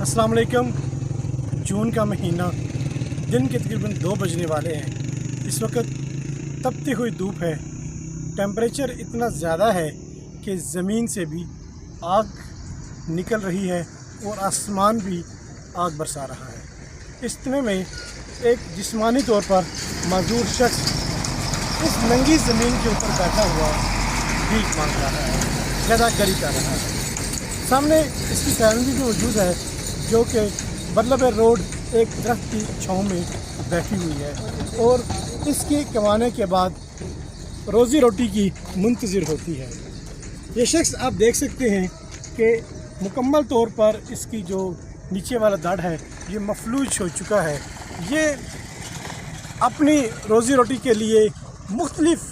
अस्सलाम वालेकुम। जून का महीना, दिन के तकरीबन 2 बजने वाले हैं। इस वक्त तपती हुई धूप है। टेम्परेचर इतना ज़्यादा है कि ज़मीन से भी आग निकल रही है और आसमान भी आग बरसा रहा है। इस तने में एक जिस्मानी तौर पर मजदूर शख्स इस नंगी ज़मीन के ऊपर बैठा हुआ भीख मांग रहा है, गदागरी कर रहा है। सामने इसकी फैमिली भी मौजूद है जो कि बदलब रोड एक दरख्त की छाँव में बैठी हुई है और इसके कमाने के बाद रोज़ी रोटी की मुंतज़िर होती है। ये शख्स आप देख सकते हैं कि मुकम्मल तौर पर इसकी जो नीचे वाला दड़ है ये मफलूज हो चुका है। ये अपनी रोज़ी रोटी के लिए मुख्तलिफ़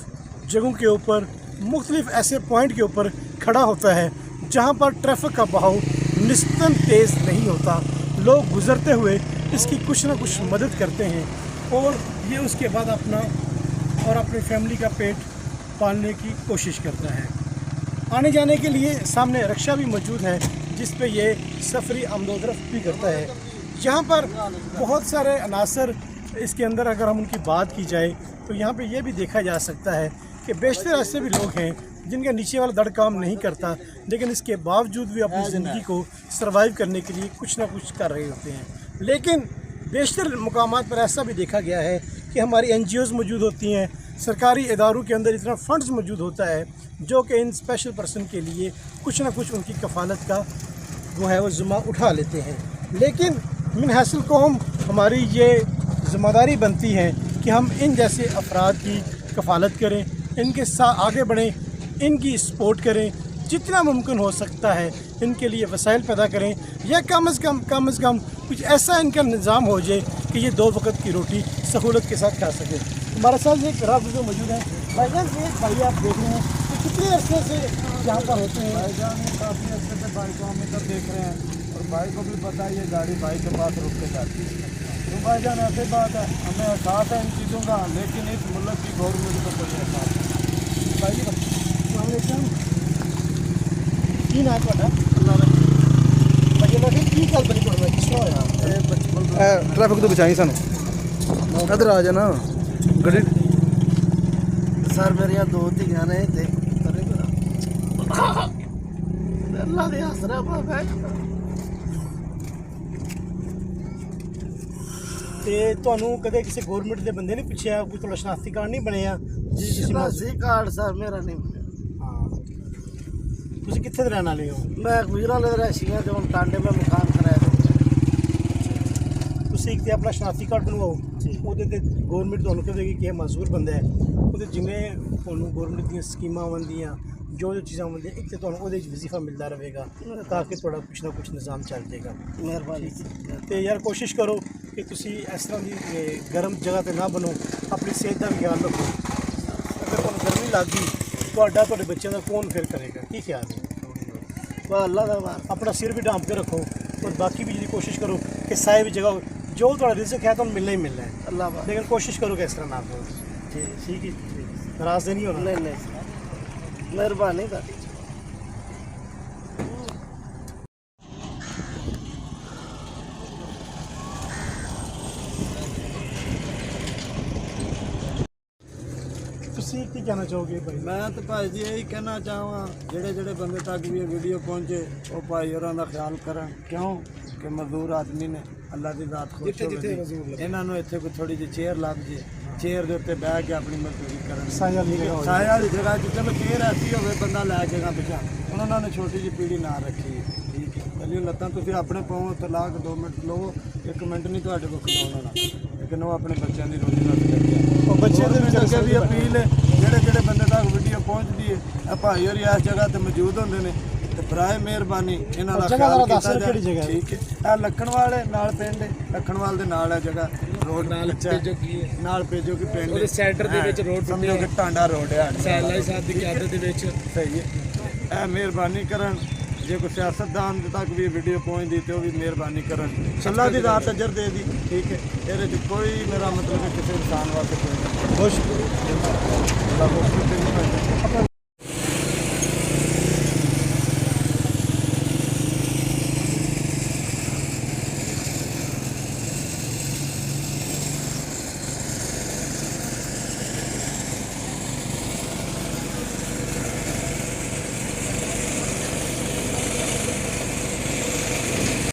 जगहों के ऊपर, मुख्तलिफ़ ऐसे पॉइंट के ऊपर खड़ा होता है जहाँ पर ट्रैफिक का बहाव निस्बतन तेज़ नहीं होता। लोग गुज़रते हुए इसकी कुछ ना कुछ मदद करते हैं और ये उसके बाद अपना और अपनी फैमिली का पेट पालने की कोशिश करता है। आने जाने के लिए सामने रिक्शा भी मौजूद है जिस पे ये सफरी आमदोरफ्त भी करता है। यहाँ पर बहुत सारे अनासर इसके अंदर अगर हम उनकी बात की जाए तो यहाँ पे ये भी देखा जा सकता है कि बेशतर ऐसे भी लोग हैं जिनका नीचे वाला दड़ काम नहीं करता, लेकिन इसके बावजूद भी अपनी ज़िंदगी को सर्वाइव करने के लिए कुछ ना कुछ कर रहे होते हैं। लेकिन बेशतर मुकामात पर ऐसा भी देखा गया है कि हमारी NGOs मौजूद होती हैं, सरकारी इदारों के अंदर इतना फ़ंड्स मौजूद होता है जो कि इन स्पेशल पर्सन के लिए कुछ ना कुछ उनकी कफ़ालत का वो ज़िम्मा उठा लेते हैं। लेकिन मिन हासिल कौम हमारी ये ज़िम्मेदारी बनती है कि हम इन जैसे अफराद की कफ़ालत करें, इनके साथ आगे बढ़ें, इनकी सपोर्ट करें, जितना मुमकिन हो सकता है इनके लिए वसाइल पैदा करें या कम अज़ कम कुछ ऐसा इनका निज़ाम हो जाए कि ये 2 वक्त की रोटी सहूलत के साथ खा सकें। हमारे साथ एक राज़ मौजूद है। भाईजान से भाई आप देख रहे हैं कि कितने अरसे से यहाँ पर होते हैं? भाईजान काफ़ी अच्छे से भाई को हम इधर देख रहे हैं और भाई को भी पता है ये गाड़ी भाई के पास रुक के जाती है। तो भाईजान ऐसी बात है, हमें एहसास है इन चीज़ों का, लेकिन इस मुल्क की गवर्नमेंट को कोई एहसास नहीं। भाई की ना ट्रैफिक तो बचाई सानू इधर आ जाना गड्डी सर मेरे 2 गाने थे अल्लाह दे आसरा बाबा ਤੇ ਤੁਹਾਨੂੰ ਕਦੇ ਕਿਸੇ ਗਵਰਨਮੈਂਟ ਦੇ ਬੰਦੇ ਨੇ ਪੁੱਛਿਆ, ਕੋਈ ਤੁਹਾਡਾ ਸ਼ਨਾਖਤੀ ਕਾਰਡ ਨਹੀਂ ਬਣਿਆ? शनाख्ती कार्ड सर मेरा नहीं ਤੁਸੀਂ ਕਿੱਥੇ ਦੇ ਰਹਿਣ ਵਾਲੇ ਹੋ? मैं गुजरात रैसी है जो टांडे में मकान कराया ਤੁਸੀਂ ਇੱਕ ਤੇ ਆਪਣਾ ਸ਼ਨਾਖਤੀ ਕਾਰਡ ਬਣਵਾਓ, ਉਹਦੇ ਤੇ ਗਵਰਨਮੈਂਟ ਤੁਹਾਨੂੰ ਕਹੇਗੀ ਕਿ ਇਹ ਮਜ਼ਦੂਰ ਬੰਦਾ ਹੈ, ਉਹਦੇ ਜਿਵੇਂ ਤੁਹਾਨੂੰ ਗਵਰਨਮੈਂਟ ਦੀਆਂ ਸਕੀਮਾਂ ਆਉਂਦੀਆਂ, ਜੋ ਚੀਜ਼ਾਂ ਆਉਂਦੀਆਂ, ਇੱਕ ਤੇ ਤੁਹਾਨੂੰ ਉਹਦੇ 'ਚ ਵਜ਼ੀਫਾ ਮਿਲਦਾ ਰਹੇਗਾ ਤਾਂ ਕਿ ਤੁਹਾਡਾ ਕੁਛ ਨਾ ਕੁਛ ਨਿਜ਼ਾਮ ਚੱਲ ਜਾਏਗਾ। मेहरबानी ਤੇ ਯਾਰ ਕੋਸ਼ਿਸ਼ ਕਰੋ ਕਿ ਤੁਸੀਂ ਇਸ ਤਰ੍ਹਾਂ ਦੀ ਗਰਮ ਜਗ੍ਹਾ ਤੇ ਨਾ ਬਣੋ, ਆਪਣੀ ਸਿਹਤ ਦਾ ਵੀ ਖਿਆਲ ਰੱਖੋ। ਅਗਰ ਤੁਹਾਨੂੰ ਗਰਮੀ ਲੱਗ ਗਈ ਤੁਹਾਡੇ ਬੱਚਿਆਂ ਦਾ ਕੌਣ ਫਿਰ ਕਰੇਗਾ? ਕੀ ਖਿਆਲ ਹੈ? अल्लाह का मार अपना सिर भी ढांप के रखो और बाकी भी जी कोशिश करो कि साए भी जगह जो थोड़ा रिज़्क है तो मिलना ही मिलना है, अल्लाह लेकिन कोशिश करो कि इस तरह ना हो। ठीक है, नाराज़ नहीं होना। नहीं मेहरबानी कर ਤੁਸੀਂ ਕੀ ਕਹਿਣਾ ਚਾਹੋਗੇ ਭਾਈ? मैं तो भाई जी यही कहना चाहवा ਜਿਹੜੇ ਬੰਦੇ तक भी ये वीडियो पहुँचे वो भाई होਰਾਂ ਦਾ ਖਿਆਲ ਕਰਨ, ਕਿਉਂ ਕਿ ਮਜ਼ਦੂਰ ਆਦਮੀ ਨੇ ਅੱਲਾ ਦੀ ਜ਼ਾਤ ਖੁਸ਼ ਹੋਵੇ, ਇਹਨਾਂ ਨੂੰ ਇੱਥੇ ਕੋਈ ਥੋੜੀ ਜਿਹੀ ਚੇਅਰ ਲੱਭ ਜੇ, ਚੇਅਰ ਦੇ ਉੱਤੇ ਬਹਿ ਕੇ ਆਪਣੀ ਮਜ਼ਦੂਰੀ ਕਰਨ। ਸਾਇਆ ਨਹੀਂ ਲਗਾ ਸਾਇਆ ਵਾਲੀ ਜਗ੍ਹਾ 'ਚ ਚਲੋ ਚੇਅਰ ਐਸੀ ਹੋਵੇ ਬੰਦਾ ਲੈ ਜਾਏਗਾ ਪਿਛਾ, ਉਹਨਾਂ ਨੇ ਛੋਟੀ ਜਿਹੀ ਪੀੜੀ ਨਾ ਰੱਖੀ। ਠੀਕ ਹੈ, ਪਹਿਲੀ ਲੱਤਾਂ ਤੁਸੀਂ ਆਪਣੇ ਪਾਉ ਉੱਤੇ ਲਾ ਕੇ 2 ਮਿੰਟ ਲਵੋ, 1 ਮਿੰਟ ਨਹੀਂ ਤੁਹਾਡੇ ਕੋਲ ਖਲੋਣ ਵਾਲਾ, ਲੇਕਿਨ ਉਹ ਆਪਣੇ ਬੱਚਿਆਂ ਦੀ ਰੋਟੀ ਨਾਲ ਕਰਦੇ ਆ। ਉਹ ਬੱਚਿਆਂ ਦੇ ਵਿੱਚ ਅੱਗੇ ਵੀ ਅਪੀਲ ਹੈ ਜਿਹੜੇ ਬੰਦੇ ਤੱਕ ਵੀਡੀਓ ਪਹੁੰਚਦੀ ਹੈ, ਇਹ ਭਾਈ ਹੋਰੀ ਇਸ ਜਗ੍ਹਾ ਤੇ ਮੌਜੂਦ ਹੁੰਦੇ ਨੇ ਤੇ ਬਰਾਏ ਮਿਹਰਬਾਨੀ ਇਹਨਾਂ ਦਾ ਖਿਆਲ ਕੀਤਾ ਜਾਏ। ਠੀਕ ਹੈ, ਇਹ ਲੱਖਣਵਾਲ ਹੈ ਨਾਲ ਪਿੰਡ ਹੈ, ਲੱਖਣਵਾਲ ਦੇ ਨਾਲ ਹੈ ਜਗ੍ਹਾ, ਰੋਡ ਨਾਲ ਭੇਜੋ ਕਿ ਪਿੰਡ ਉਹਦੇ ਸੈਂਟਰ ਦੇ ਵਿੱਚ ਰੋਡ ਸਮਝੋ ਕਿ ਟਾਂਡਾ ਰੋਡ ਹੈ ਸੈਲਾਈ ਸਾਹਿਬ ਦੀ ਕਿਆਦਤ ਦੇ ਵਿੱਚ। ਸਹੀ ਹੈ, ਇਹ ਮਿਹਰਬਾਨੀ ਕਰਨ। ਜੇ ਕੋਈ ਸਿਆਸਤਦਾਨ ਤੱਕ ਵੀ ਵੀਡੀਓ ਪਹੁੰਚਦੀ ਤੇ ਉਹ ਵੀ ਮਿਹਰਬਾਨੀ ਕਰਨ, ਅੱਲਾ ਦੀ ਰਾਤ ਅਜਰ ਦੇ ਦੀ। ਠੀਕ ਹੈ, ਇਹਦੇ 'ਚ ਕੋਈ ਮੇਰਾ ਮਤਲਬ ਹੈ ਕਿਸੇ ਇਨਸਾਨ ਵਾਸਤੇ ਕੋਈ ਖੁਸ਼